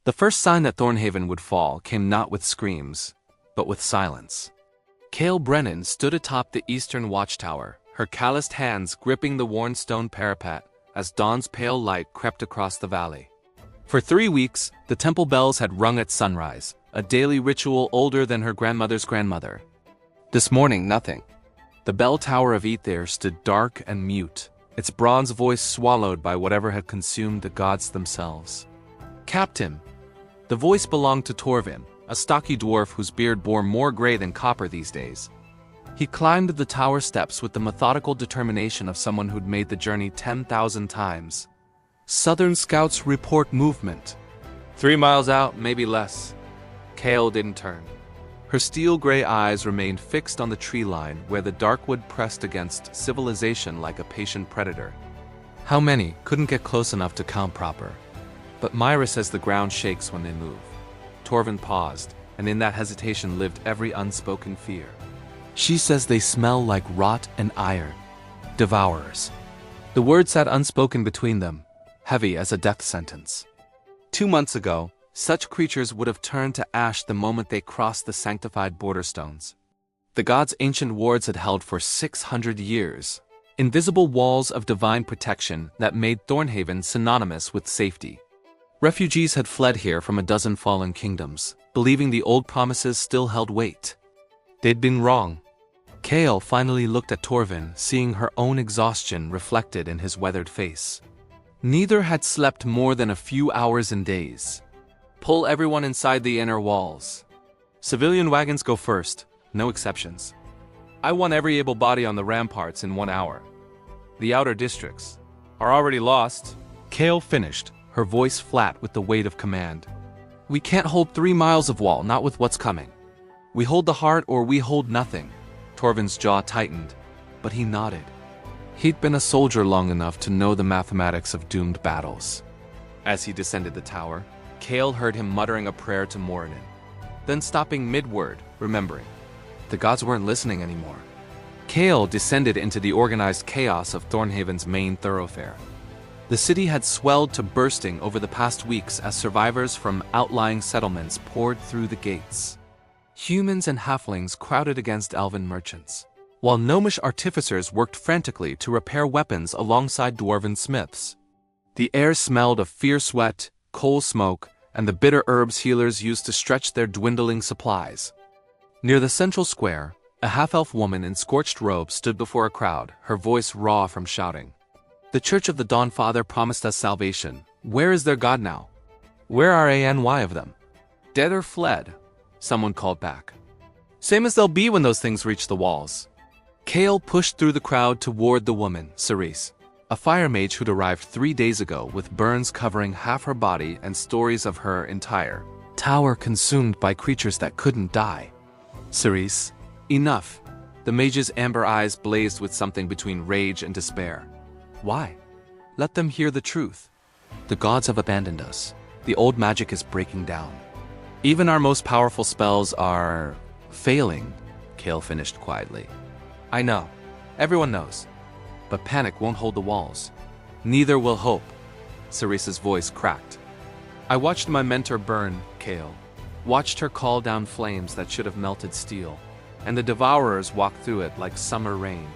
The first sign that Thornhaven would fall came not with screams, but with silence. Kael Brennan stood atop the eastern watchtower, her calloused hands gripping the worn stone parapet as dawn's pale light crept across the valley. For 3 weeks, the temple bells had rung at sunrise, a daily ritual older than her grandmother's grandmother. This morning, nothing. The bell tower of Aether stood dark and mute, its bronze voice swallowed by whatever had consumed the gods themselves. Captain! The voice belonged to Thorfinn, a stocky dwarf whose beard bore more gray than copper these days. He climbed the tower steps with the methodical determination of someone who'd made the journey 10,000 times. Southern Scouts report movement. 3 miles out, maybe less. Kael didn't turn. Her steel-gray eyes remained fixed on the tree line where the darkwood pressed against civilization like a patient predator. How many couldn't get close enough to count proper? But Myra says the ground shakes when they move. Thorfinn paused, and in that hesitation lived every unspoken fear. She says they smell like rot and iron. Devourers. The word sat unspoken between them, heavy as a death sentence. 2 months ago, such creatures would have turned to ash the moment they crossed the sanctified border stones. The gods' ancient wards had held for 600 years, invisible walls of divine protection that made Thornhaven synonymous with safety. Refugees had fled here from a dozen fallen kingdoms, believing the old promises still held weight. They'd been wrong. Kael finally looked at Thorfinn, seeing her own exhaustion reflected in his weathered face. Neither had slept more than a few hours in days. Pull everyone inside the inner walls. Civilian wagons go first, no exceptions. I want every able body on the ramparts in 1 hour. The outer districts are already lost. Kael finished, her voice flat with the weight of command. We can't hold 3 miles of wall, not with what's coming. We hold the heart or we hold nothing. Thorfinn's jaw tightened, but he nodded. He'd been a soldier long enough to know the mathematics of doomed battles. As he descended the tower, Kael heard him muttering a prayer to Mortain, then stopping mid-word, remembering. The gods weren't listening anymore. Kael descended into the organized chaos of Thornhaven's main thoroughfare. The city had swelled to bursting over the past weeks as survivors from outlying settlements poured through the gates. Humans and halflings crowded against elven merchants, while gnomish artificers worked frantically to repair weapons alongside dwarven smiths. The air smelled of fierce sweat, coal smoke, and the bitter herbs healers used to stretch their dwindling supplies. Near the central square, a half-elf woman in scorched robes stood before a crowd, her voice raw from shouting. The Church of the Dawnfather promised us salvation. Where is their God now? Where are any of them? Dead or fled? Someone called back. Same as they'll be when those things reach the walls. Kael pushed through the crowd toward the woman, Cerise, a fire mage who'd arrived 3 days ago with burns covering half her body and stories of her entire tower consumed by creatures that couldn't die. Cerise, enough. The mage's amber eyes blazed with something between rage and despair. Why? Let them hear the truth. The gods have abandoned us. The old magic is breaking down. Even our most powerful spells are failing, Kael finished quietly. I know. Everyone knows. But panic won't hold the walls. Neither will hope. Cerise's voice cracked. I watched my mentor burn, Kael. Watched her call down flames that should have melted steel. And the Devourers walked through it like summer rain.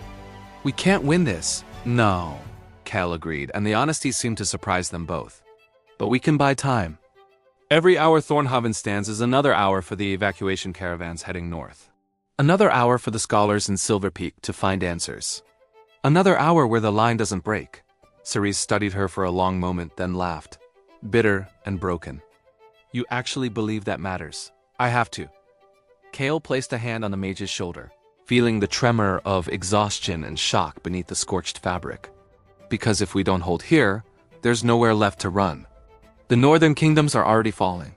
We can't win this. No, Kael agreed, and the honesty seemed to surprise them both. But we can buy time. Every hour Thornhaven stands is another hour for the evacuation caravans heading north. Another hour for the scholars in Silver Peak to find answers. Another hour where the line doesn't break. Cerise studied her for a long moment, then laughed, bitter and broken. You actually believe that matters? I have to. Kael placed a hand on the mage's shoulder, feeling the tremor of exhaustion and shock beneath the scorched fabric. Because if we don't hold here, there's nowhere left to run. The northern kingdoms are already falling.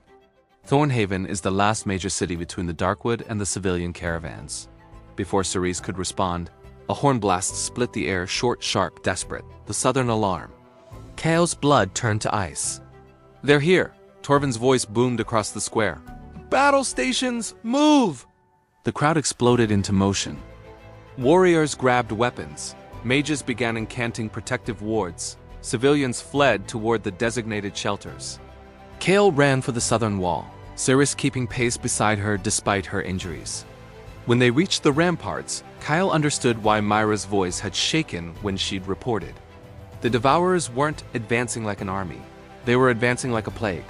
Thornhaven is the last major city between the Darkwood and the civilian caravans. Before Cerise could respond, a horn blast split the air, short, sharp, desperate, the southern alarm. Kael's blood turned to ice. They're here, Torvin's voice boomed across the square. Battle stations, move! The crowd exploded into motion. Warriors grabbed weapons. Mages began incanting protective wards. Civilians fled toward the designated shelters. Kael ran for the southern wall, Cirrus keeping pace beside her despite her injuries. When they reached the ramparts, Kael understood why Myra's voice had shaken when she'd reported. The Devourers weren't advancing like an army. They were advancing like a plague.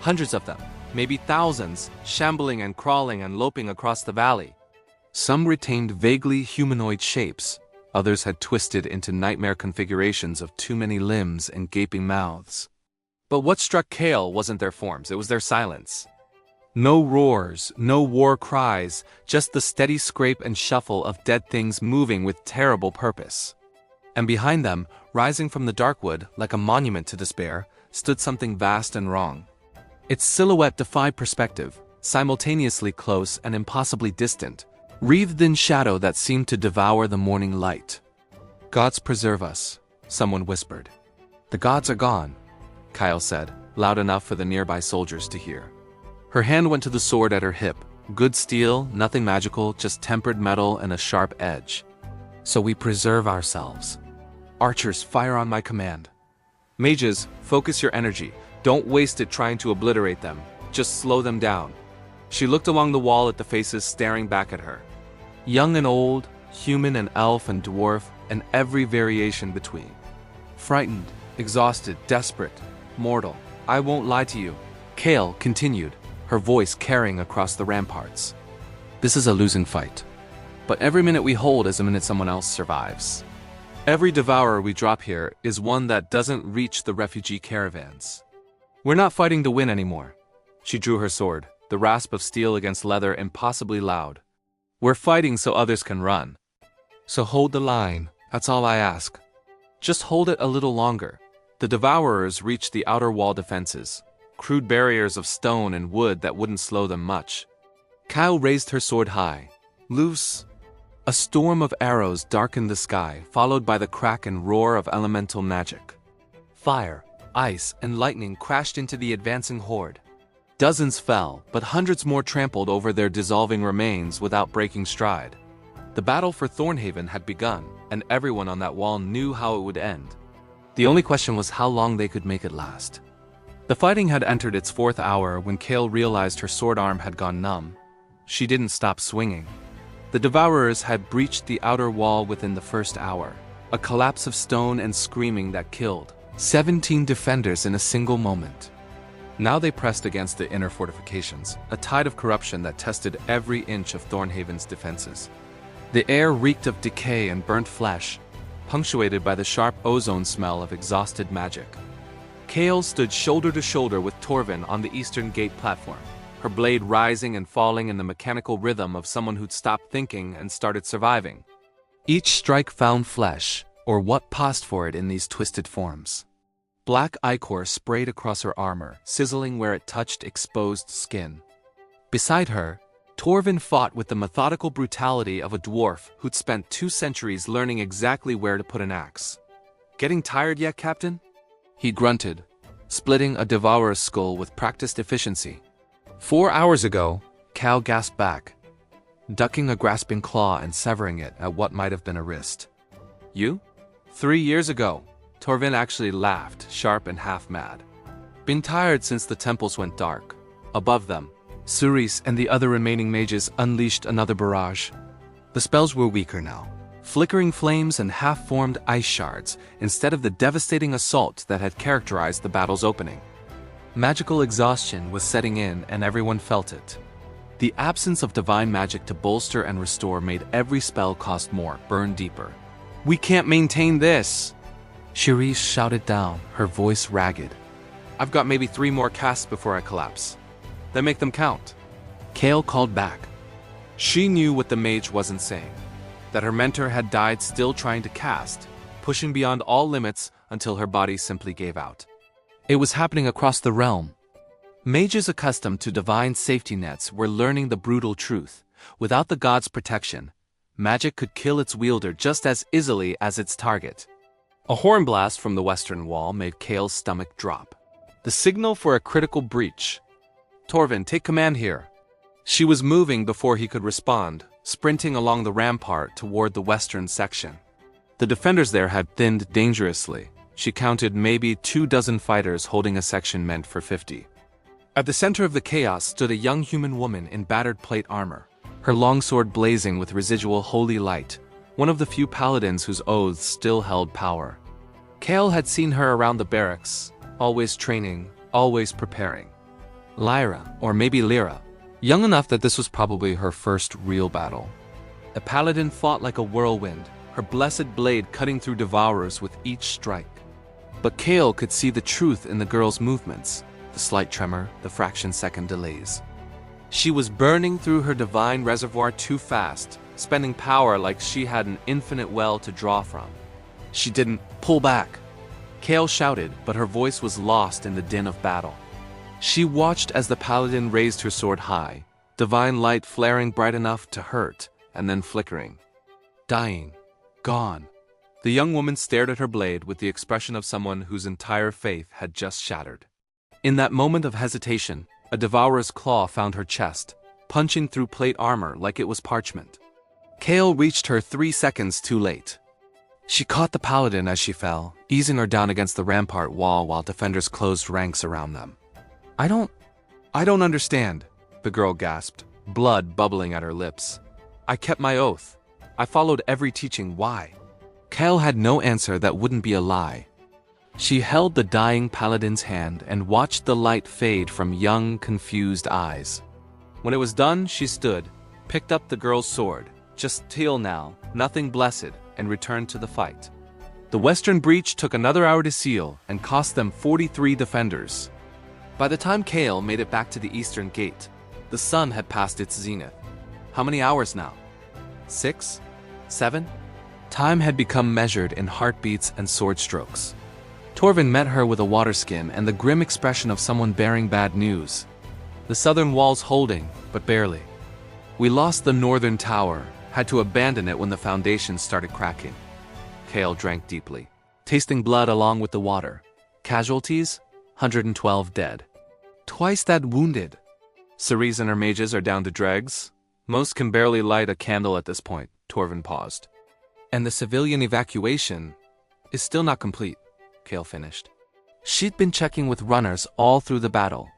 Hundreds of them, maybe thousands, shambling and crawling and loping across the valley. Some retained vaguely humanoid shapes. Others had twisted into nightmare configurations of too many limbs and gaping mouths. But what struck Kael wasn't their forms, it was their silence. No roars, no war cries, just the steady scrape and shuffle of dead things moving with terrible purpose. And behind them, rising from the dark wood like a monument to despair, stood something vast and wrong. Its silhouette defied perspective, simultaneously close and impossibly distant, wreathed in shadow that seemed to devour the morning light. "Gods preserve us," someone whispered. "The gods are gone," Kael said, loud enough for the nearby soldiers to hear. Her hand went to the sword at her hip. Good steel, nothing magical, just tempered metal and a sharp edge. "So we preserve ourselves. Archers, fire on my command. Mages, focus your energy. Don't waste it trying to obliterate them. Just slow them down." She looked along the wall at the faces staring back at her. Young and old, human and elf and dwarf, and every variation between. Frightened, exhausted, desperate, mortal. "I won't lie to you," Kael continued, her voice carrying across the ramparts. "This is a losing fight. But every minute we hold is a minute someone else survives. Every devourer we drop here is one that doesn't reach the refugee caravans. We're not fighting to win anymore." She drew her sword, the rasp of steel against leather impossibly loud. "We're fighting so others can run. So hold the line, that's all I ask. Just hold it a little longer." The Devourers reached the outer wall defenses, crude barriers of stone and wood that wouldn't slow them much. Kael raised her sword high. Loose. A storm of arrows darkened the sky, followed by the crack and roar of elemental magic. Fire, ice, and lightning crashed into the advancing horde. Dozens fell, but hundreds more trampled over their dissolving remains without breaking stride. The battle for Thornhaven had begun, and everyone on that wall knew how it would end. The only question was how long they could make it last. The fighting had entered its fourth hour when Kael realized her sword arm had gone numb. She didn't stop swinging. The Devourers had breached the outer wall within the first hour, a collapse of stone and screaming that killed 17 defenders in a single moment. Now they pressed against the inner fortifications, a tide of corruption that tested every inch of Thornhaven's defenses. The air reeked of decay and burnt flesh, punctuated by the sharp ozone smell of exhausted magic. Kael stood shoulder to shoulder with Torvin on the eastern gate platform, her blade rising and falling in the mechanical rhythm of someone who'd stopped thinking and started surviving. Each strike found flesh, or what passed for it in these twisted forms. Black ichor sprayed across her armor, sizzling where it touched exposed skin. Beside her, Torvin fought with the methodical brutality of a dwarf who'd spent 2 centuries learning exactly where to put an axe. "Getting tired yet, Captain?" He grunted, splitting a Devourer's skull with practiced efficiency. 4 hours ago, Kael gasped back, ducking a grasping claw and severing it at what might have been a wrist. "You? 3 years ago." Torvin actually laughed, sharp and half-mad. "Been tired since the temples went dark." Above them, Ceres and the other remaining mages unleashed another barrage. The spells were weaker now, flickering flames and half-formed ice shards instead of the devastating assault that had characterized the battle's opening. Magical exhaustion was setting in and everyone felt it. The absence of divine magic to bolster and restore made every spell cost more, burn deeper. "We can't maintain this!" Cherise shouted down, her voice ragged. "I've got maybe 3 more casts before I collapse. Then make them count." Kael called back. She knew what the mage wasn't saying, that her mentor had died still trying to cast, pushing beyond all limits until her body simply gave out. It was happening across the realm. Mages accustomed to divine safety nets were learning the brutal truth. Without the god's protection, magic could kill its wielder just as easily as its target. A horn blast from the western wall made Kael's stomach drop. The signal for a critical breach. "Torvin, take command here." She was moving before he could respond, sprinting along the rampart toward the western section. The defenders there had thinned dangerously. She counted maybe 24 fighters holding a section meant for 50. At the center of the chaos stood a young human woman in battered plate armor, her longsword blazing with residual holy light, one of the few paladins whose oaths still held power. Kael had seen her around the barracks, always training, always preparing. Lyra, or maybe Lyra, young enough that this was probably her first real battle. The paladin fought like a whirlwind, her blessed blade cutting through Devourers with each strike. But Kael could see the truth in the girl's movements, the slight tremor, the fraction-second delays. She was burning through her divine reservoir too fast, spending power like she had an infinite well to draw from. She didn't pull back. Kael shouted, but her voice was lost in the din of battle. She watched as the paladin raised her sword high, divine light flaring bright enough to hurt, and then flickering. Dying. Gone. The young woman stared at her blade with the expression of someone whose entire faith had just shattered. In that moment of hesitation, a Devourer's claw found her chest, punching through plate armor like it was parchment. Kael reached her 3 seconds too late. She caught the paladin as she fell, easing her down against the rampart wall while defenders closed ranks around them. I don't understand, the girl gasped, blood bubbling at her lips. I kept my oath. I followed every teaching. Why? Kael had no answer that wouldn't be a lie. She held the dying paladin's hand and watched the light fade from young, confused eyes. When it was done, she stood, picked up the girl's sword, just steel now, nothing blessed, and returned to the fight. The western breach took another hour to seal and cost them 43 defenders. By the time Kael made it back to the eastern gate, the sun had passed its zenith. How many hours now? 6? 7? Time had become measured in heartbeats and sword strokes. Thornhaven met her with a water skin and the grim expression of someone bearing bad news. The southern walls holding, but barely. We lost the northern tower, had to abandon it when the foundations started cracking. Kael drank deeply, tasting blood along with the water. Casualties? 112 dead. Twice that wounded. Ceres and her mages are down to dregs. Most can barely light a candle at this point. Thornhaven paused. And the civilian evacuation is still not complete, Kael finished. She'd been checking with runners all through the battle.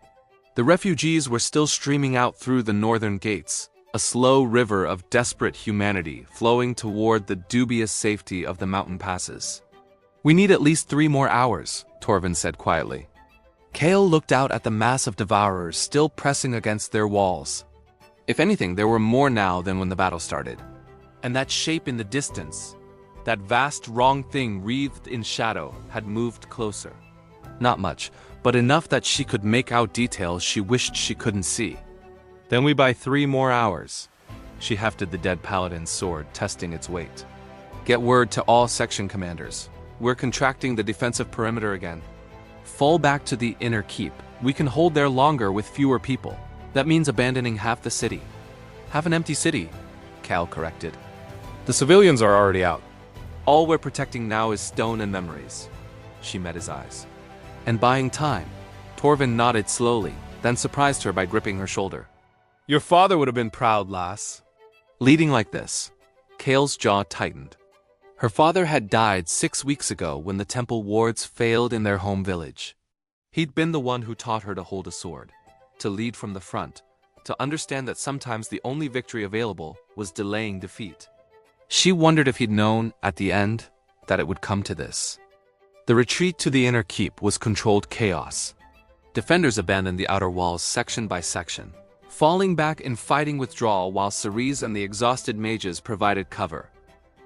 The refugees were still streaming out through the northern gates, a slow river of desperate humanity flowing toward the dubious safety of the mountain passes. We need at least 3 more hours, Thornhaven said quietly. Kael looked out at the mass of Devourers still pressing against their walls. If anything, there were more now than when the battle started. And that shape in the distance, that vast wrong thing wreathed in shadow, had moved closer. Not much, but enough that she could make out details she wished she couldn't see. Then we buy 3 more hours. She hefted the dead paladin's sword, testing its weight. Get word to all section commanders. We're contracting the defensive perimeter again. Fall back to the inner keep. We can hold there longer with fewer people. That means abandoning half the city. Half an empty city, Kael corrected. The civilians are already out. All we're protecting now is stone and memories. She met his eyes. And buying time. Thornhaven nodded slowly, then surprised her by gripping her shoulder. Your father would have been proud, lass. Leading like this, Kael's jaw tightened. Her father had died 6 weeks ago when the temple wards failed in their home village. He'd been the one who taught her to hold a sword, to lead from the front, to understand that sometimes the only victory available was delaying defeat. She wondered if he'd known, at the end, that it would come to this. The retreat to the inner keep was controlled chaos. Defenders abandoned the outer walls section by section, falling back in fighting withdrawal while Ceres and the exhausted mages provided cover.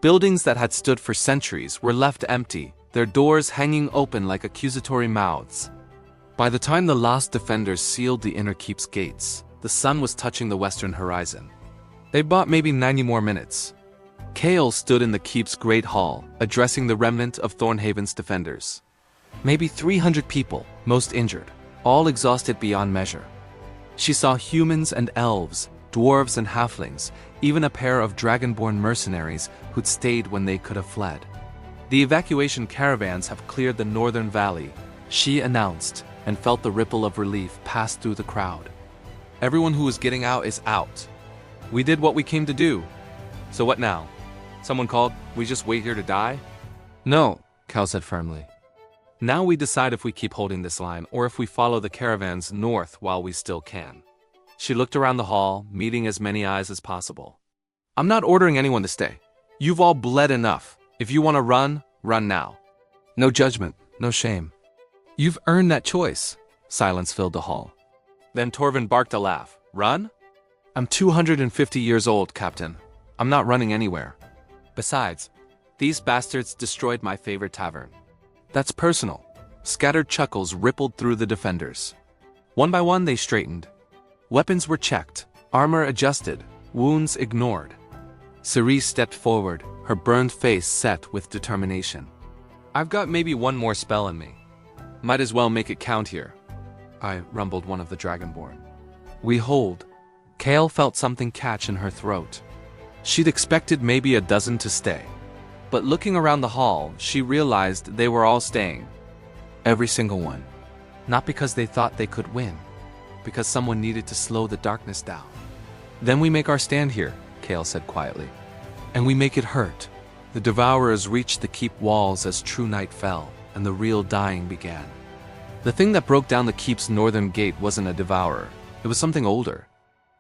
Buildings that had stood for centuries were left empty, their doors hanging open like accusatory mouths. By the time the last defenders sealed the inner keep's gates, the sun was touching the western horizon. They bought maybe 90 more minutes. Kael stood in the keep's great hall, addressing the remnant of Thornhaven's defenders. Maybe 300 people, most injured, all exhausted beyond measure. She saw humans and elves, dwarves and halflings, even a pair of dragonborn mercenaries who'd stayed when they could have fled. The evacuation caravans have cleared the northern valley, she announced, and felt the ripple of relief pass through the crowd. Everyone who was getting out is out. We did what we came to do. So what now? Someone called, we just wait here to die? No, Kael said firmly. Now we decide if we keep holding this line or if we follow the caravans north while we still can. She looked around the hall, meeting as many eyes as possible. I'm not ordering anyone to stay. You've all bled enough. If you want to run, run now. No judgment, no shame. You've earned that choice. Silence filled the hall. Then Torvin barked a laugh. Run? I'm 250 years old, Captain. I'm not running anywhere. Besides, these bastards destroyed my favorite tavern. That's personal. Scattered chuckles rippled through the defenders. One by one they straightened. Weapons were checked, armor adjusted, wounds ignored. Cerise stepped forward, her burned face set with determination. I've got maybe one more spell in me. Might as well make it count here. I rumbled one of the Dragonborn. We hold. Kael felt something catch in her throat. She'd expected maybe a dozen to stay. But looking around the hall, she realized they were all staying. Every single one. Not because they thought they could win, because someone needed to slow the darkness down. Then we make our stand here, Kael said quietly. And we make it hurt. The Devourers reached the keep walls as true night fell, and the real dying began. The thing that broke down the keep's northern gate wasn't a Devourer. It was something older.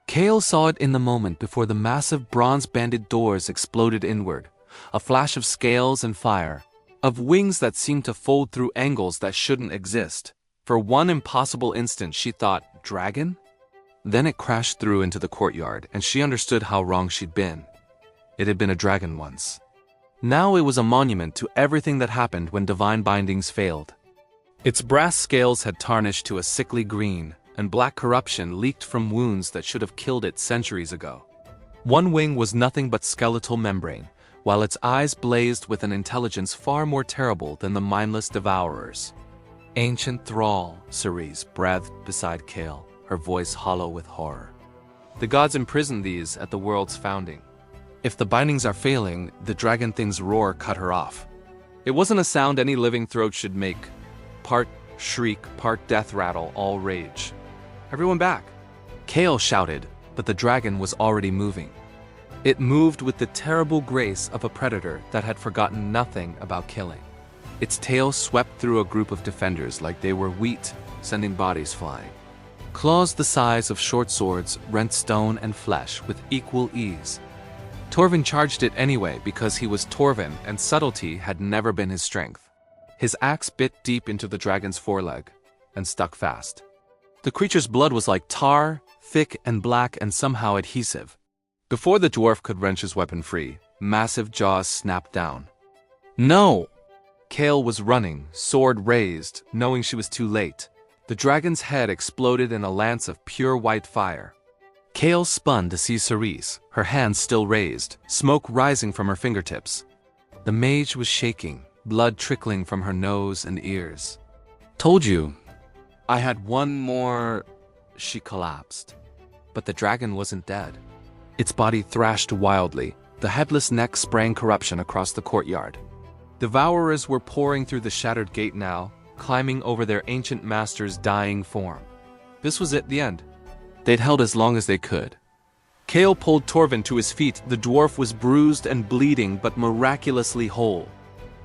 Kael saw it in the moment before the massive bronze-banded doors exploded inward. A flash of scales and fire, of wings that seemed to fold through angles that shouldn't exist. For one impossible instant she thought, dragon? Then it crashed through into the courtyard, and she understood how wrong she'd been. It had been a dragon once. Now it was a monument to everything that happened when divine bindings failed. Its brass scales had tarnished to a sickly green, and black corruption leaked from wounds that should have killed it centuries ago. One wing was nothing but skeletal membrane, while its eyes blazed with an intelligence far more terrible than the mindless Devourers. Ancient thrall, Cerise breathed beside Kael, her voice hollow with horror. The gods imprisoned these at the world's founding. If the bindings are failing, the dragon thing's roar cut her off. It wasn't a sound any living throat should make. Part shriek, part death rattle, all rage. Everyone back! Kael shouted, but the dragon was already moving. It moved with the terrible grace of a predator that had forgotten nothing about killing. Its tail swept through a group of defenders like they were wheat, sending bodies flying. Claws the size of short swords rent stone and flesh with equal ease. Torvin charged it anyway because he was Torvin and subtlety had never been his strength. His axe bit deep into the dragon's foreleg and stuck fast. The creature's blood was like tar, thick and black and somehow adhesive. Before the dwarf could wrench his weapon free, massive jaws snapped down. No! Kael was running, sword raised, knowing she was too late. The dragon's head exploded in a lance of pure white fire. Kael spun to see Cerise, her hands still raised, smoke rising from her fingertips. The mage was shaking, blood trickling from her nose and ears. Told you. I had one more... She collapsed. But the dragon wasn't dead. Its body thrashed wildly, the headless neck spraying corruption across the courtyard. Devourers were pouring through the shattered gate now, climbing over their ancient master's dying form. This was it, the end. They'd held as long as they could. Kael pulled Torvin to his feet. The dwarf was bruised and bleeding, but miraculously whole.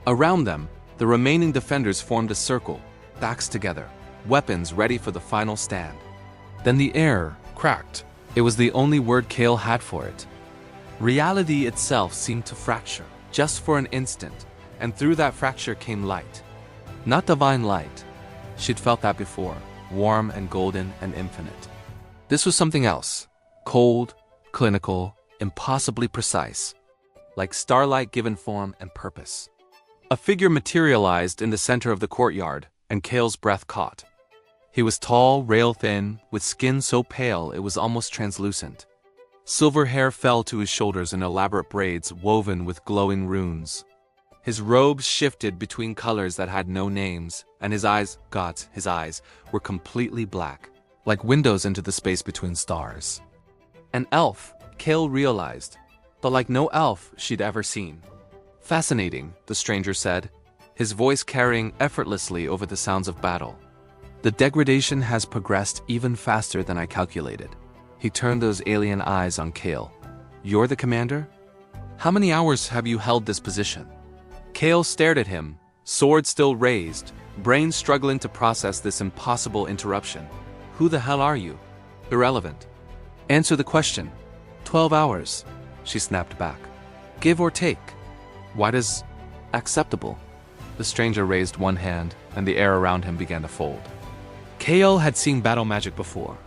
Around them, the remaining defenders formed a circle, backs together, weapons ready for the final stand. Then the air cracked. It was the only word Kael had for it. Reality itself seemed to fracture, just for an instant, and through that fracture came light. Not divine light. She'd felt that before, warm and golden and infinite. This was something else, cold, clinical, impossibly precise, like starlight given form and purpose. A figure materialized in the center of the courtyard, and Kael's breath caught. He was tall, rail-thin, with skin so pale it was almost translucent. Silver hair fell to his shoulders in elaborate braids woven with glowing runes. His robes shifted between colors that had no names, and his eyes, his eyes, were completely black, like windows into the space between stars. An elf, Kael realized, but like no elf she'd ever seen. Fascinating, the stranger said, his voice carrying effortlessly over the sounds of battle. The degradation has progressed even faster than I calculated. He turned those alien eyes on Kael. You're the commander? How many hours have you held this position? Kael stared at him, sword still raised, brain struggling to process this impossible interruption. Who the hell are you? Irrelevant. Answer the question. 12 hours, she snapped back. Give or take. Why does acceptable? The stranger raised one hand, and the air around him began to fold. Kael had seen battle magic before.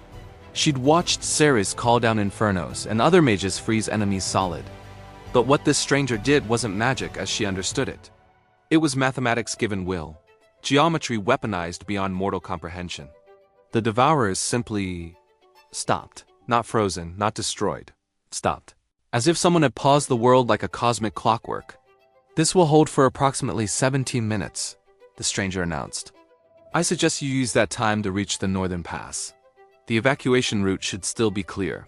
She'd watched Ceres call down infernos and other mages freeze enemies solid. But what this stranger did wasn't magic as she understood it. It was mathematics given will, geometry weaponized beyond mortal comprehension. The Devourers simply stopped. Not frozen, not destroyed. Stopped. As if someone had paused the world like a cosmic clockwork. This will hold for approximately 17 minutes, the stranger announced. I suggest you use that time to reach the northern pass. The evacuation route should still be clear.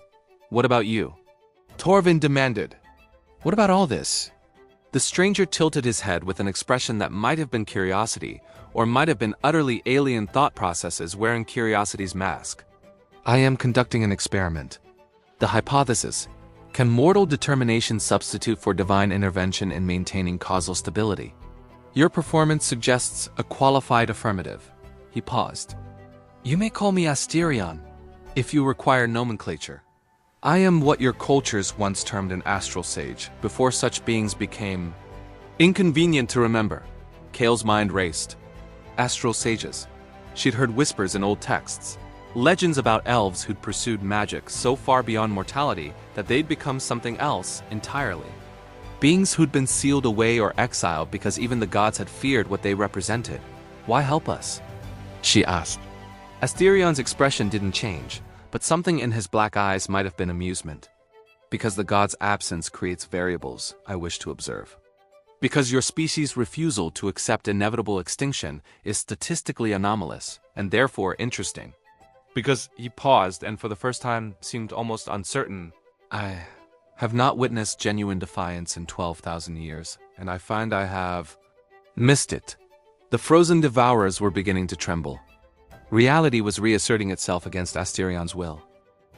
What about you? Thornhaven demanded. What about all this? The stranger tilted his head with an expression that might have been curiosity, or might have been utterly alien thought processes wearing curiosity's mask. I am conducting an experiment. The hypothesis: can mortal determination substitute for divine intervention in maintaining causal stability? Your performance suggests a qualified affirmative. He paused. You may call me Asterion, if you require nomenclature. I am what your cultures once termed an astral sage, before such beings became inconvenient to remember. Kael's mind raced. Astral sages. She'd heard whispers in old texts. Legends about elves who'd pursued magic so far beyond mortality that they'd become something else entirely. Beings who'd been sealed away or exiled because even the gods had feared what they represented. Why help us? She asked. Asterion's expression didn't change, but something in his black eyes might have been amusement. Because the god's absence creates variables I wish to observe. Because your species' refusal to accept inevitable extinction is statistically anomalous, and therefore interesting. Because he paused and for the first time seemed almost uncertain. I have not witnessed genuine defiance in 12,000 years, and I find I have missed it. The frozen Devourers were beginning to tremble. Reality was reasserting itself against Asterion's will.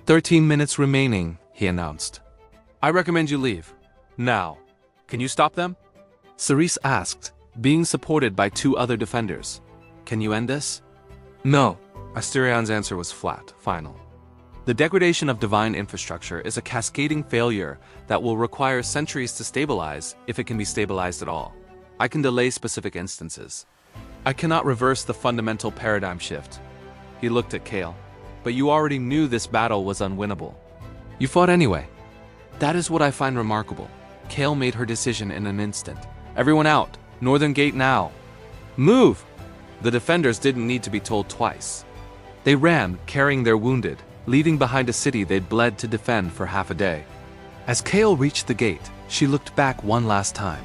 13 minutes remaining, he announced. I recommend you leave. Now. Can you stop them? Ceres asked, being supported by two other defenders. Can you end this? No. Asterion's answer was flat, final. The degradation of divine infrastructure is a cascading failure that will require centuries to stabilize, if it can be stabilized at all. I can delay specific instances. I cannot reverse the fundamental paradigm shift. He looked at Kael. But you already knew this battle was unwinnable. You fought anyway. That is what I find remarkable. Kael made her decision in an instant. Everyone out. Northern gate now. Move! The defenders didn't need to be told twice. They ran, carrying their wounded, leaving behind a city they'd bled to defend for half a day. As Kael reached the gate, she looked back one last time.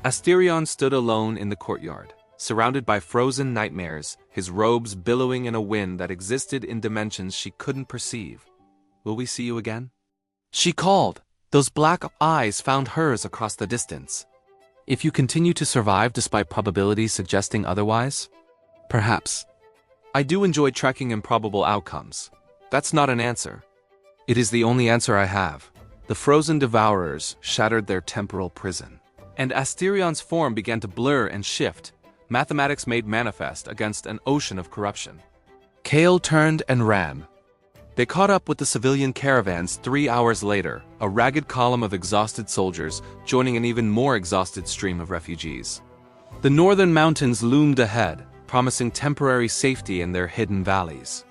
Asterion stood alone in the courtyard, surrounded by frozen nightmares, his robes billowing in a wind that existed in dimensions she couldn't perceive. Will we see you again? She called. Those black eyes found hers across the distance. If you continue to survive despite probabilities suggesting otherwise? Perhaps. I do enjoy tracking improbable outcomes. That's not an answer. It is the only answer I have. The frozen Devourers shattered their temporal prison. And Asterion's form began to blur and shift, mathematics made manifest against an ocean of corruption. Kael turned and ran. They caught up with the civilian caravans 3 hours later, a ragged column of exhausted soldiers joining an even more exhausted stream of refugees. The northern mountains loomed ahead, promising temporary safety in their hidden valleys.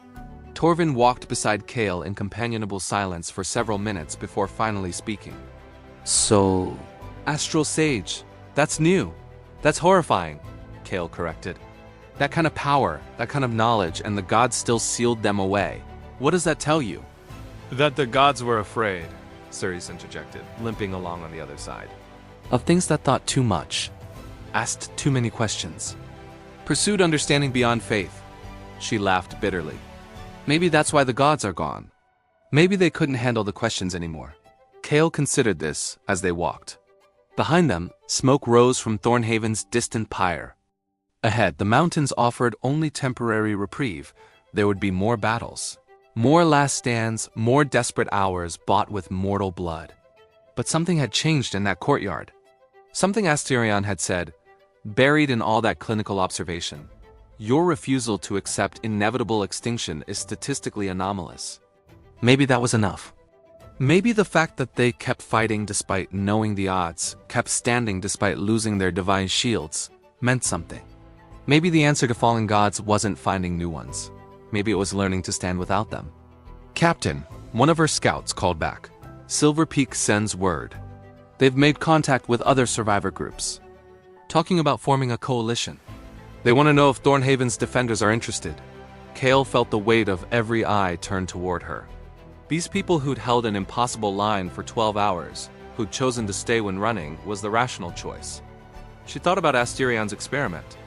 Thornhaven walked beside Kael in companionable silence for several minutes before finally speaking. So, Astral Sage, that's new. That's horrifying, Kael corrected. That kind of power, that kind of knowledge, and the gods still sealed them away. What does that tell you? That the gods were afraid, Ceres interjected, limping along on the other side. Of things that thought too much, asked too many questions, pursued understanding beyond faith. She laughed bitterly. Maybe that's why the gods are gone. Maybe they couldn't handle the questions anymore. Kael considered this as they walked. Behind them, smoke rose from Thornhaven's distant pyre. Ahead, the mountains offered only temporary reprieve. There would be more battles. More last stands, more desperate hours bought with mortal blood. But something had changed in that courtyard. Something Asterion had said, buried in all that clinical observation. Your refusal to accept inevitable extinction is statistically anomalous. Maybe that was enough. Maybe the fact that they kept fighting despite knowing the odds, kept standing despite losing their divine shields, meant something. Maybe the answer to fallen gods wasn't finding new ones. Maybe it was learning to stand without them. Captain, one of her scouts called back. Silver Peak sends word. They've made contact with other survivor groups, talking about forming a coalition. They want to know if Thornhaven's defenders are interested. Kael felt the weight of every eye turned toward her. These people who'd held an impossible line for 12 hours, who'd chosen to stay when running, was the rational choice. She thought about Asterian's experiment,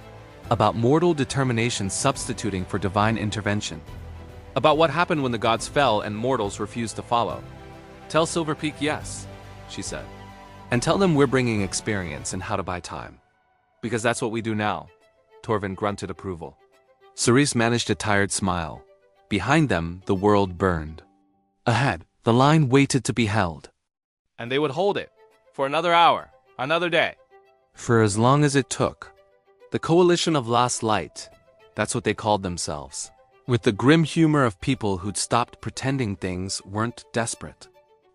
about mortal determination substituting for divine intervention, about what happened when the gods fell and mortals refused to follow. Tell Silver Peak yes, she said. And tell them we're bringing experience and how to buy time. Because that's what we do now. Torvin grunted approval. Cerise managed a tired smile. Behind them, the world burned. Ahead, the line waited to be held. And they would hold it. For another hour. Another day. For as long as it took. The Coalition of Last Light. That's what they called themselves. With the grim humor of people who'd stopped pretending things weren't desperate.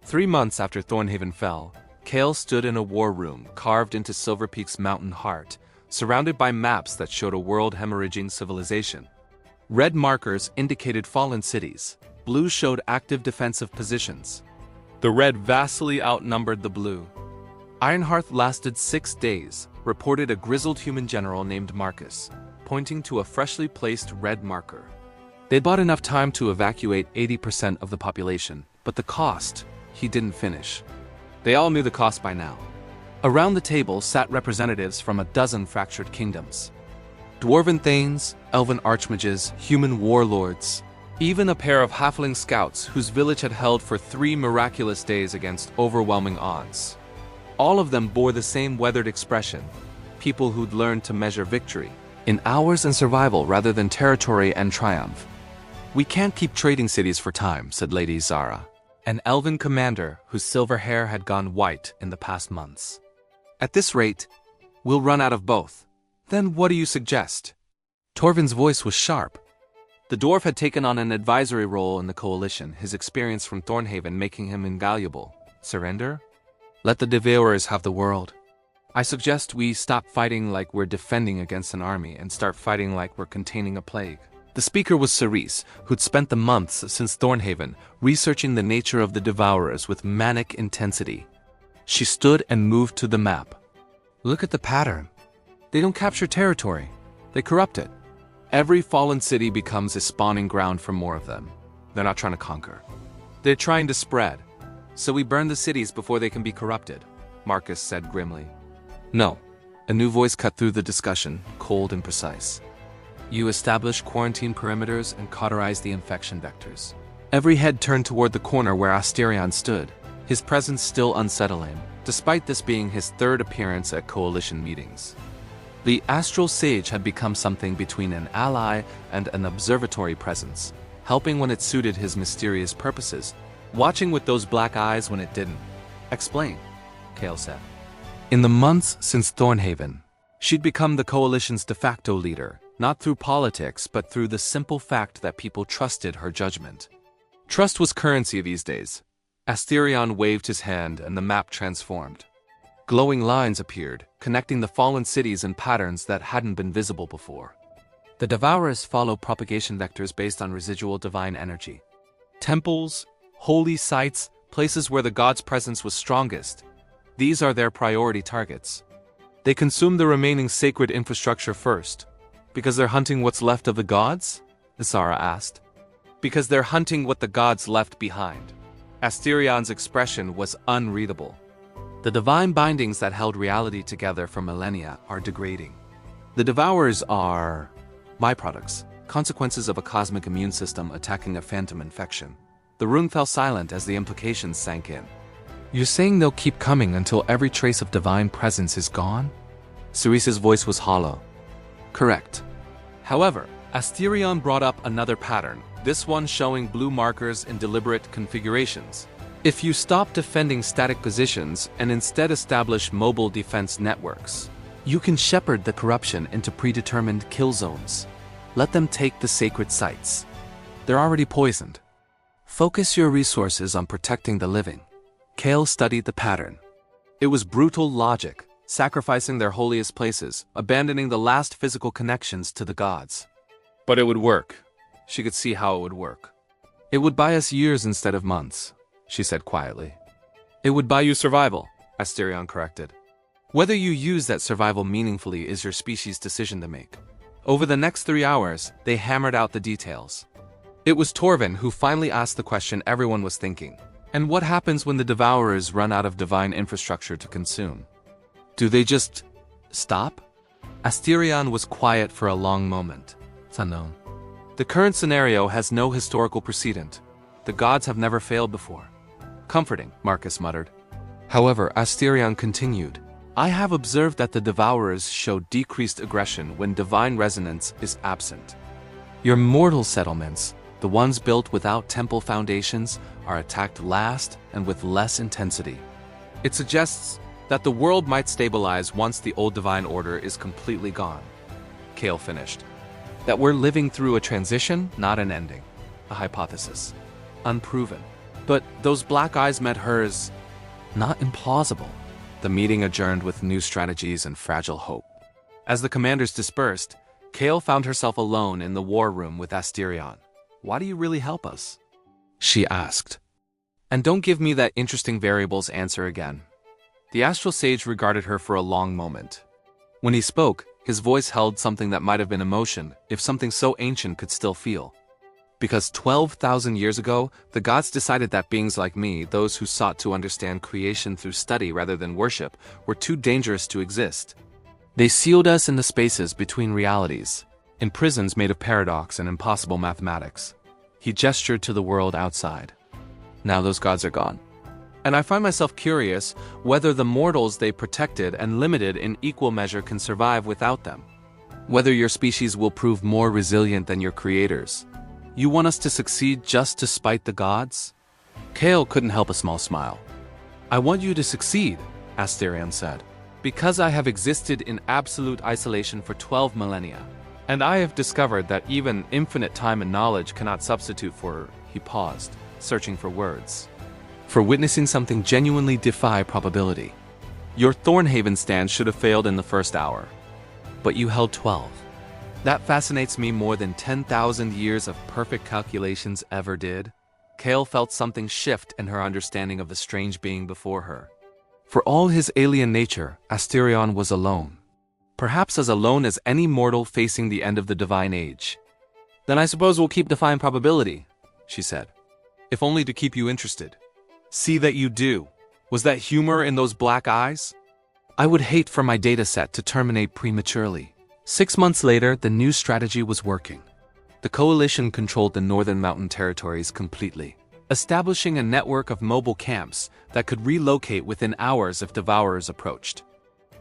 3 months after Thornhaven fell, Kael stood in a war room carved into Silver Peak's mountain heart, surrounded by maps that showed a world hemorrhaging civilization. Red markers indicated fallen cities. Blue showed active defensive positions. The red vastly outnumbered the blue. Ironhearth lasted 6 days, reported a grizzled human general named Marcus, pointing to a freshly placed red marker. They'd bought enough time to evacuate 80% of the population, but the cost, he didn't finish. They all knew the cost by now. Around the table sat representatives from a dozen fractured kingdoms. Dwarven thanes, elven archmages, human warlords, even a pair of halfling scouts whose village had held for 3 miraculous days against overwhelming odds. All of them bore the same weathered expression, people who'd learned to measure victory in hours and survival rather than territory and triumph. We can't keep trading cities for time, said Lady Zara, an elven commander whose silver hair had gone white in the past months. At this rate, we'll run out of both. Then what do you suggest? Torvin's voice was sharp. The dwarf had taken on an advisory role in the coalition, his experience from Thornhaven making him invaluable. Surrender? Let the Devourers have the world. I suggest we stop fighting like we're defending against an army and start fighting like we're containing a plague. The speaker was Cerise, who'd spent the months since Thornhaven researching the nature of the Devourers with manic intensity. She stood and moved to the map. Look at the pattern. They don't capture territory. They corrupt it. Every fallen city becomes a spawning ground for more of them. They're not trying to conquer. They're trying to spread. So we burn the cities before they can be corrupted, Marcus said grimly. No. A new voice cut through the discussion, cold and precise. You establish quarantine perimeters and cauterize the infection vectors. Every head turned toward the corner where Asterion stood, his presence still unsettling, despite this being his 3rd appearance at coalition meetings. The astral sage had become something between an ally and an observatory presence, helping when it suited his mysterious purposes, watching with those black eyes when it didn't. Explain, Kael said. In the months since Thornhaven, she'd become the coalition's de facto leader, not through politics, but through the simple fact that people trusted her judgment. Trust was currency these days. Asterion waved his hand and the map transformed. Glowing lines appeared, connecting the fallen cities in patterns that hadn't been visible before. The Devourers follow propagation vectors based on residual divine energy. Temples, holy sites, places where the god's presence was strongest. These are their priority targets. They consume the remaining sacred infrastructure first. Because they're hunting what's left of the gods? Isara asked. Because they're hunting what the gods left behind. Asterion's expression was unreadable. The divine bindings that held reality together for millennia are degrading. The Devourers are byproducts, consequences of a cosmic immune system attacking a phantom infection. The room fell silent as the implications sank in. You're saying they'll keep coming until every trace of divine presence is gone? Cerise's voice was hollow. Correct. However, Asterion brought up another pattern, this one showing blue markers in deliberate configurations. If you stop defending static positions and instead establish mobile defense networks, you can shepherd the corruption into predetermined kill zones. Let them take the sacred sites. They're already poisoned. Focus your resources on protecting the living. Kael studied the pattern. It was brutal logic, sacrificing their holiest places, abandoning the last physical connections to the gods. But it would work. She could see how it would work. It would buy us years instead of months, she said quietly. It would buy you survival, Asterion corrected. Whether you use that survival meaningfully is your species' decision to make. Over the next 3 hours, they hammered out the details. It was Torvin who finally asked the question everyone was thinking. And what happens when the Devourers run out of divine infrastructure to consume? Do they just stop? Asterion was quiet for a long moment. It's unknown. The current scenario has no historical precedent. The gods have never failed before. Comforting, Marcus muttered. However, Asterion continued. I have observed that the Devourers show decreased aggression when divine resonance is absent. Your mortal settlements, the ones built without temple foundations, are attacked last and with less intensity. It suggests that the world might stabilize once the old divine order is completely gone. Kael finished. That we're living through a transition, not an ending. A hypothesis. Unproven. But those black eyes met hers. Not implausible. The meeting adjourned with new strategies and fragile hope. As the commanders dispersed, Kael found herself alone in the war room with Asterion. Why do you really help us? She asked. And don't give me that interesting variables answer again. The astral sage regarded her for a long moment. When he spoke, his voice held something that might have been emotion if something so ancient could still feel. Because 12,000 years ago, the gods decided that beings like me, those who sought to understand creation through study rather than worship, were too dangerous to exist. They sealed us in the spaces between realities, in prisons made of paradox and impossible mathematics. He gestured to the world outside. Now those gods are gone. And I find myself curious whether the mortals they protected and limited in equal measure can survive without them. Whether your species will prove more resilient than your creators. You want us to succeed just to spite the gods? Kael couldn't help a small smile. I want you to succeed, Asterion said, because I have existed in absolute isolation for 12 millennia. And I have discovered that even infinite time and knowledge cannot substitute for, he paused, searching for words, for witnessing something genuinely defy probability. Your Thornhaven stand should have failed in the first hour. But you held 12. That fascinates me more than 10,000 years of perfect calculations ever did. Kael felt something shift in her understanding of the strange being before her. For all his alien nature, Asterion was alone. Perhaps as alone as any mortal facing the end of the divine age. Then I suppose we'll keep defying probability, she said. If only to keep you interested. See that you do. Was that humor in those black eyes? I would hate for my data set to terminate prematurely. 6 months later, the new strategy was working. The coalition controlled the northern mountain territories completely, establishing a network of mobile camps that could relocate within hours if Devourers approached.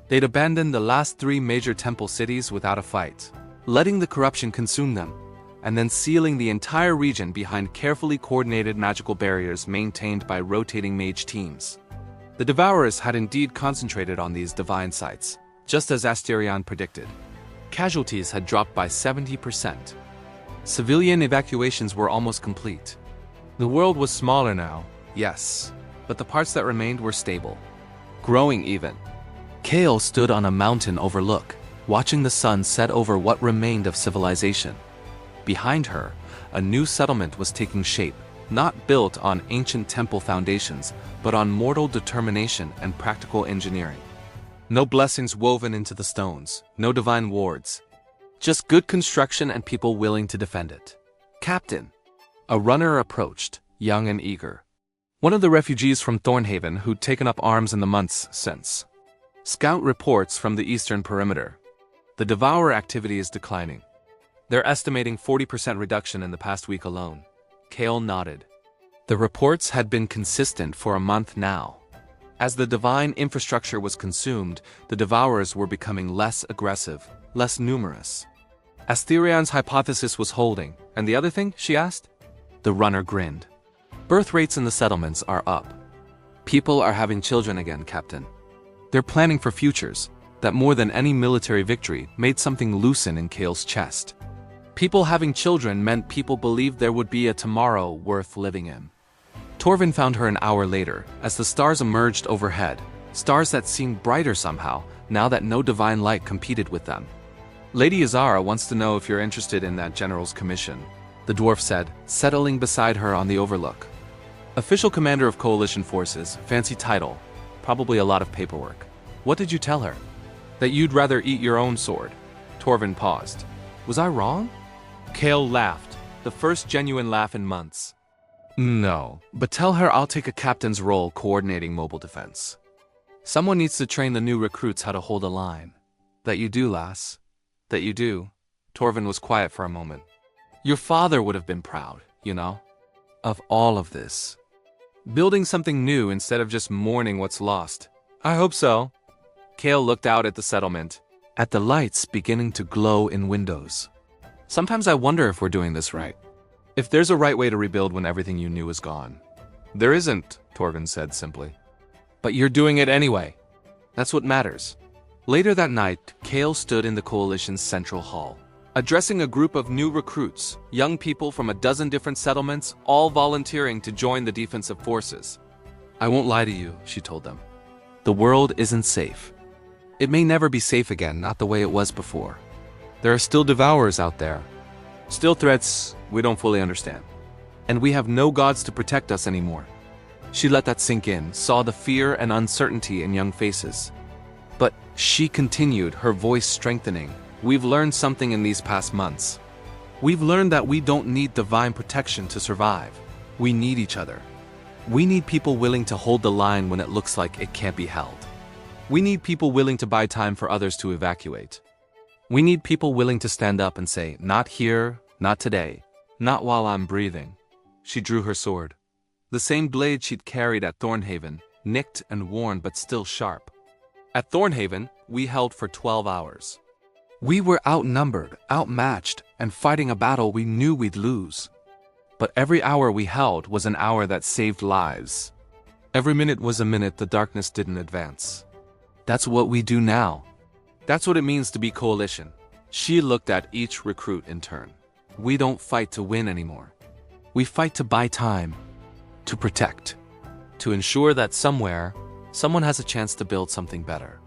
They'd abandoned the last 3 major temple cities without a fight, letting the corruption consume them, and then sealing the entire region behind carefully coordinated magical barriers maintained by rotating mage teams. The Devourers had indeed concentrated on these divine sites, just as Asterion predicted. Casualties had dropped by 70%. Civilian evacuations were almost complete. The world was smaller now, yes, but the parts that remained were stable, growing even. Kael stood on a mountain overlook, watching the sun set over what remained of civilization. Behind her, a new settlement was taking shape, not built on ancient temple foundations, but on mortal determination and practical engineering. No blessings woven into the stones, no divine wards. Just good construction and people willing to defend it. Captain. A runner approached, young and eager. One of the refugees from Thornhaven who'd taken up arms in the months since. Scout reports from the eastern perimeter. The Devourer activity is declining. They're estimating 40% reduction in the past week alone. Kael nodded. The reports had been consistent for a month now. As the divine infrastructure was consumed, the Devourers were becoming less aggressive, less numerous. Asterion's hypothesis was holding, and the other thing, she asked? The runner grinned. Birth rates in the settlements are up. People are having children again, Captain. They're planning for futures that more than any military victory made something loosen in Kael's chest. People having children meant people believed there would be a tomorrow worth living in. Torvin found her an hour later, as the stars emerged overhead, stars that seemed brighter somehow, now that no divine light competed with them. Lady Azara wants to know if you're interested in that general's commission, the dwarf said, settling beside her on the overlook. Official commander of coalition forces, fancy title, probably a lot of paperwork. What did you tell her? That you'd rather eat your own sword. Torvin paused. Was I wrong? Kael laughed, the first genuine laugh in months. No, but tell her I'll take a captain's role coordinating mobile defense. Someone needs to train the new recruits how to hold a line. That you do, lass. That you do. Torvin was quiet for a moment. Your father would have been proud, you know, of all of this. Building something new instead of just mourning what's lost. I hope so. Kael looked out at the settlement, at the lights beginning to glow in windows. Sometimes I wonder if we're doing this right. If there's a right way to rebuild when everything you knew is gone. There isn't, Torvin said simply. But you're doing it anyway. That's what matters. Later that night, Kael stood in the coalition's central hall, addressing a group of new recruits, young people from a dozen different settlements, all volunteering to join the defensive forces. I won't lie to you, she told them. The world isn't safe. It may never be safe again, not the way it was before. There are still Devourers out there. Still threats we don't fully understand. And we have no gods to protect us anymore. She let that sink in, saw the fear and uncertainty in young faces. But she continued, her voice strengthening. We've learned something in these past months. We've learned that we don't need divine protection to survive. We need each other. We need people willing to hold the line when it looks like it can't be held. We need people willing to buy time for others to evacuate. We need people willing to stand up and say, not here, not today, not while I'm breathing. She drew her sword. The same blade she'd carried at Thornhaven, nicked and worn but still sharp. At Thornhaven, we held for 12 hours. We were outnumbered, outmatched, and fighting a battle we knew we'd lose. But every hour we held was an hour that saved lives. Every minute was a minute the darkness didn't advance. That's what we do now. That's what it means to be coalition. She looked at each recruit in turn. We don't fight to win anymore. We fight to buy time, to protect, to ensure that somewhere, someone has a chance to build something better.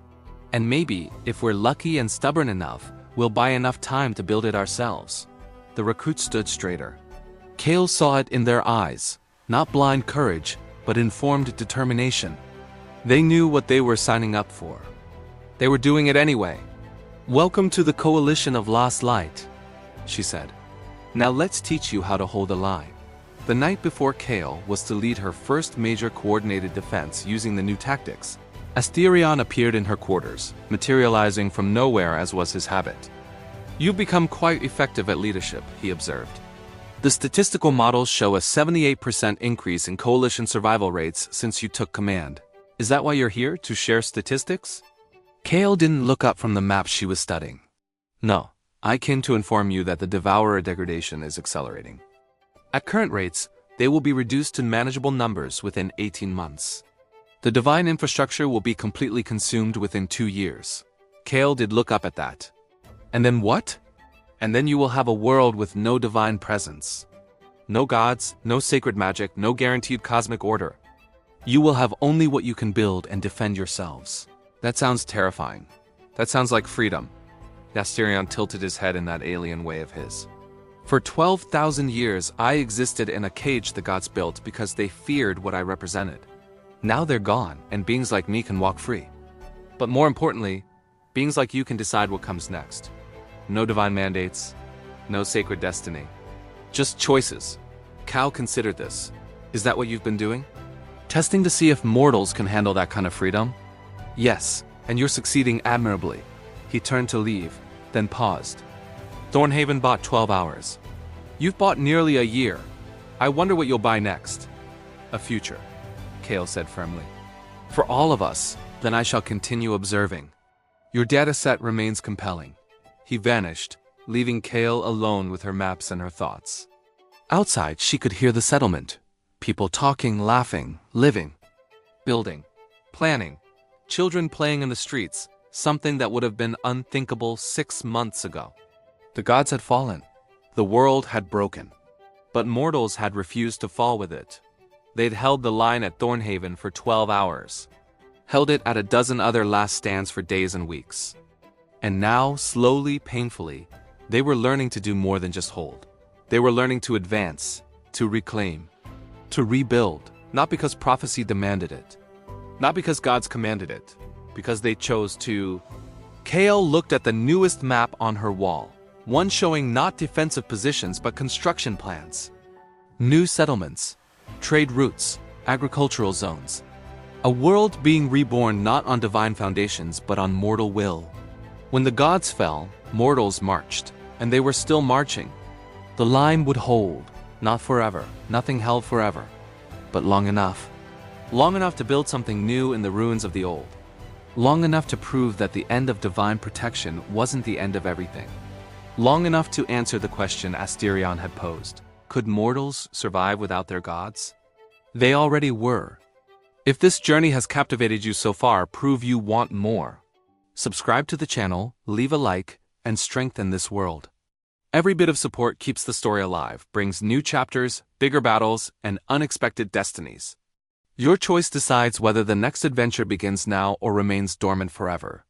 And maybe, if we're lucky and stubborn enough, we'll buy enough time to build it ourselves. The recruits stood straighter. Kael saw it in their eyes, not blind courage, but informed determination. They knew what they were signing up for. They were doing it anyway. Welcome to the Coalition of Lost Light, she said. Now let's teach you how to hold a line. The night before Kael was to lead her first major coordinated defense using the new tactics. Asterion appeared in her quarters, materializing from nowhere as was his habit. You've become quite effective at leadership, he observed. The statistical models show a 78% increase in coalition survival rates since you took command. Is that why you're here, to share statistics? Kael didn't look up from the map she was studying. No, I came to inform you that the Devourer degradation is accelerating. At current rates, they will be reduced to manageable numbers within 18 months. The divine infrastructure will be completely consumed within 2 years. Kael did look up at that. And then what? And then you will have a world with no divine presence. No gods, no sacred magic, no guaranteed cosmic order. You will have only what you can build and defend yourselves. That sounds terrifying. That sounds like freedom. Asterion tilted his head in that alien way of his. For 12,000 years, I existed in a cage the gods built because they feared what I represented. Now they're gone, and beings like me can walk free. But more importantly, beings like you can decide what comes next. No divine mandates, no sacred destiny. Just choices. Kael considered this. Is that what you've been doing? Testing to see if mortals can handle that kind of freedom? Yes, and you're succeeding admirably. He turned to leave, then paused. Thornhaven bought 12 hours. You've bought nearly a year. I wonder what you'll buy next. A future, Kael said firmly. For all of us, then I shall continue observing. Your data set remains compelling. He vanished, leaving Kael alone with her maps and her thoughts. Outside, she could hear the settlement. People talking, laughing, living, building, planning. Children playing in the streets, something that would have been unthinkable 6 months ago. The gods had fallen. The world had broken. But mortals had refused to fall with it. They'd held the line at Thornhaven for 12 hours. Held it at a dozen other last stands for days and weeks. And now, slowly, painfully, they were learning to do more than just hold. They were learning to advance, to reclaim, to rebuild, not because prophecy demanded it, not because gods commanded it, because they chose to. Kael looked at the newest map on her wall, one showing not defensive positions but construction plans. New settlements, trade routes, agricultural zones. A world being reborn not on divine foundations but on mortal will. When the gods fell, mortals marched, and they were still marching. The line would hold, not forever, nothing held forever, but long enough. Long enough to build something new in the ruins of the old. Long enough to prove that the end of divine protection wasn't the end of everything. Long enough to answer the question Asterion had posed. Could mortals survive without their gods? They already were. If this journey has captivated you so far, prove you want more. Subscribe to the channel, leave a like, and strengthen this world. Every bit of support keeps the story alive, brings new chapters, bigger battles, and unexpected destinies. Your choice decides whether the next adventure begins now or remains dormant forever.